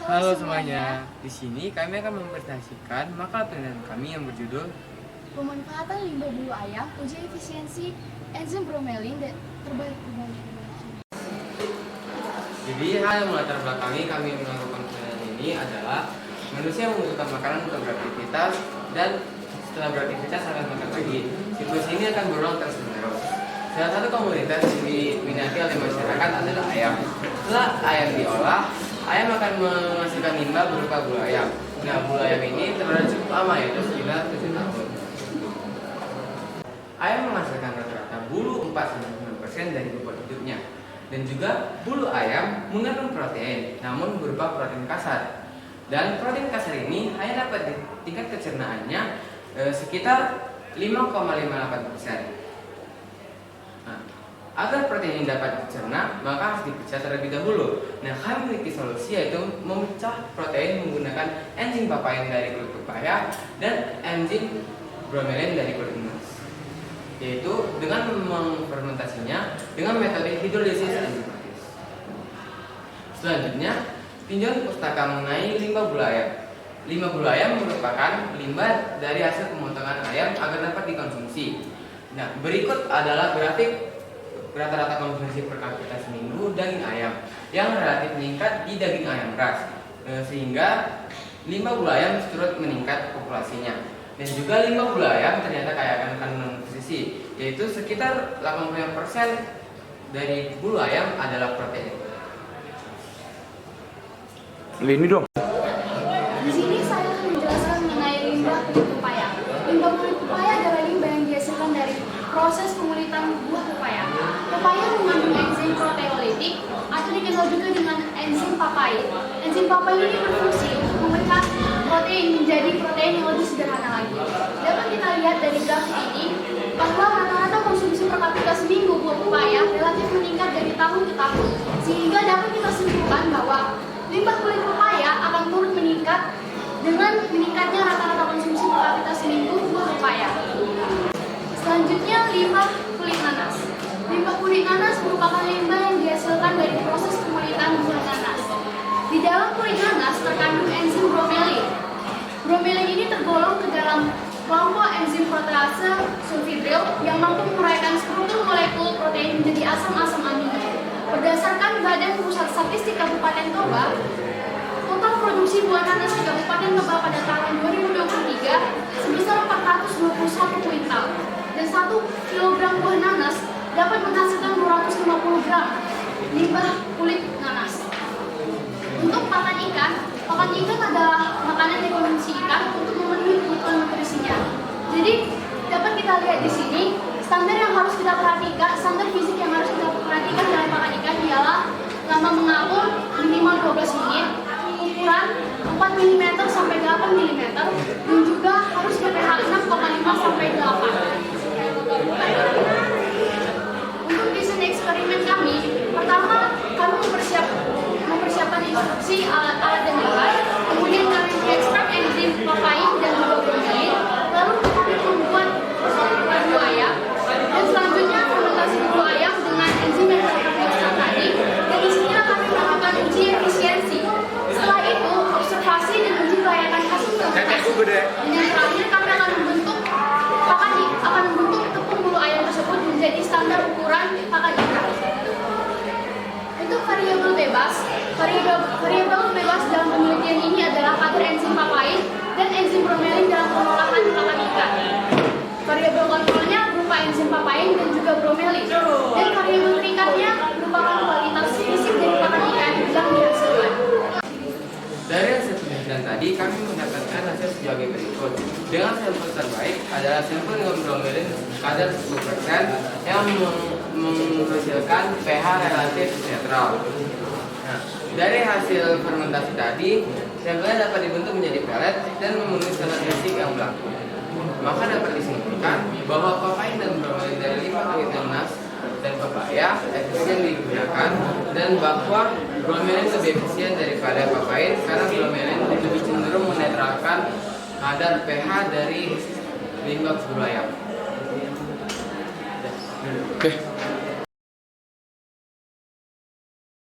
Halo semuanya, di sini kami akan mempresentasikan makalah penelitian kami yang berjudul Pemanfaatan limbah bulu ayam, uji efisiensi enzim bromelin terbaik. Jadi hal yang melatar belakangi kami melakukan penelitian ini adalah manusia membutuhkan makanan untuk beraktivitas dan setelah beraktivitas akan makan lagi. Siklus ini akan berulang terus menerus. Salah satu komoditas yang diminati oleh masyarakat adalah ayam. Setelah ayam diolah, ayam akan menghasilkan limbah berupa bulu ayam. Nah, bulu ayam ini terlalu cukup lama, yaitu sekitar 7 tahun. Ayam menghasilkan rata-rata bulu 4-9% dari bobot hidupnya. Dan juga bulu ayam mengandung protein, namun berupa protein kasar. Dan protein kasar ini hanya dapat di tingkat pencernaannya sekitar 5,58%. Nah, agar protein ini dapat dicerna, maka harus dipecah terlebih dahulu. Nah, kami memiliki solusi yaitu memecah protein menggunakan enzim papain dari kulit pepaya dan enzim bromelin dari kulit emas, yaitu dengan memfermentasinya dengan metode hidrolisis enzimatis. Selanjutnya, tinjauan pustaka mengenai limbah bulu ayam. Limbah bulu ayam merupakan limbah dari hasil pemotongan ayam agar dapat dikonsumsi. Nah, berikut adalah grafik rata-rata konsumsi per kapita seminggu daging ayam yang relatif meningkat di daging ayam ras, sehingga limbah bulu ayam turut meningkat populasinya. Dan juga limbah bulu ayam ternyata kaya akan kandungan nutrisi, yaitu sekitar 85% dari bulu ayam adalah protein. Ini dong. Di sini saya akan menjelaskan mengenai limbah kulit pepaya. Limbah kulit pepaya adalah limbah yang dihasilkan dari proses pengulitan buah pepaya. Pepaya mengandung enzim proteolitik atau dikenal juga dengan enzim papain. Enzim papain ini berfungsi untuk memecah protein menjadi protein yang lebih sederhana lagi. Dapat kita lihat dari grafik ini bahwa rata-rata konsumsi per kapita seminggu buah pepaya relatif meningkat dari tahun ke tahun, sehingga dapat kita simpulkan bahwa limbah kulit pepaya akan turut meningkat dengan meningkatnya rata-rata konsumsi per kapita seminggu buah pepaya. Selanjutnya, limbah kulit nanas. Limbah kulit nanas merupakan limbah yang dihasilkan dari proses pengulitan buah nanas. Di dalam kulit nanas terkandung enzim bromelin. Bromelin ini tergolong ke dalam kelompok enzim protease sulfitril yang mampu menguraikan struktur molekul protein menjadi asam-asam amino. Berdasarkan Badan Pusat Statistik Kabupaten Toba, total produksi buah nanas di Kabupaten Toba pada tahun 2023 sebesar 421 kuintal. Dan 1 kilogram buah nanas dapat menghasilkan 250 gram limbah kulit nanas. Untuk pakan ikan adalah makanan yang dikonsumsi ikan untuk memenuhi kebutuhan nutrisinya. Jadi dapat kita lihat di sini standar yang harus kita perhatikan, standar fisik yang harus kita perhatikan dalam pakan ikan ialah lama mengapung minimal 12 menit, ukuran 4 mm sampai 8 mm, dan juga harus pH 6,5 sampai 8. Untuk desain eksperimen kami, pertama kami mempersiapkan instruksi alat-alat dan bahan, kemudian kami mengekstrak enzim papain dan juga bromelin, lalu kami membuat bulu ayam, dan selanjutnya fermentasi bulu ayam dengan enzim yang telah kami ekstrak tadi, dan disinilah kami melakukan uji efisiensi. Setelah itu, observasi dan uji kelayakan hasil fermentasi. Dan yang terakhir, kami akan membentuk tepung bulu ayam tersebut menjadi standar ukuran pakan ikan. Untuk variabel bebas dalam penelitian ini adalah kadar enzim papain dan enzim bromelin dalam pengolahan pakan ikan. Variabel kontrolnya berupa enzim papain dan juga bromelin, dan variabel perikatnya merupakan kualitas fisik dari pakan ikan yang dihasilkan. Dari hasil penelitian tadi, kami mendapatkan hasil sebagai berikut. Dengan sampel terbaik adalah sampel dengan bromelin kadar 10% yang menghasilkan pH relatif netral. Nah, dari hasil fermentasi tadi, sampelnya dapat dibentuk menjadi pelet dan memenuhi standar fisik yang berlaku. Maka dapat disimpulkan bahwa papain dan bromelin dari limbah kulit nanas dan pepaya efisien digunakan, dan bahwa bromelin lebih efisien daripada papain karena bromelin lebih cenderung menetralkan kadar pH dari limbah bulu ayam. Oke.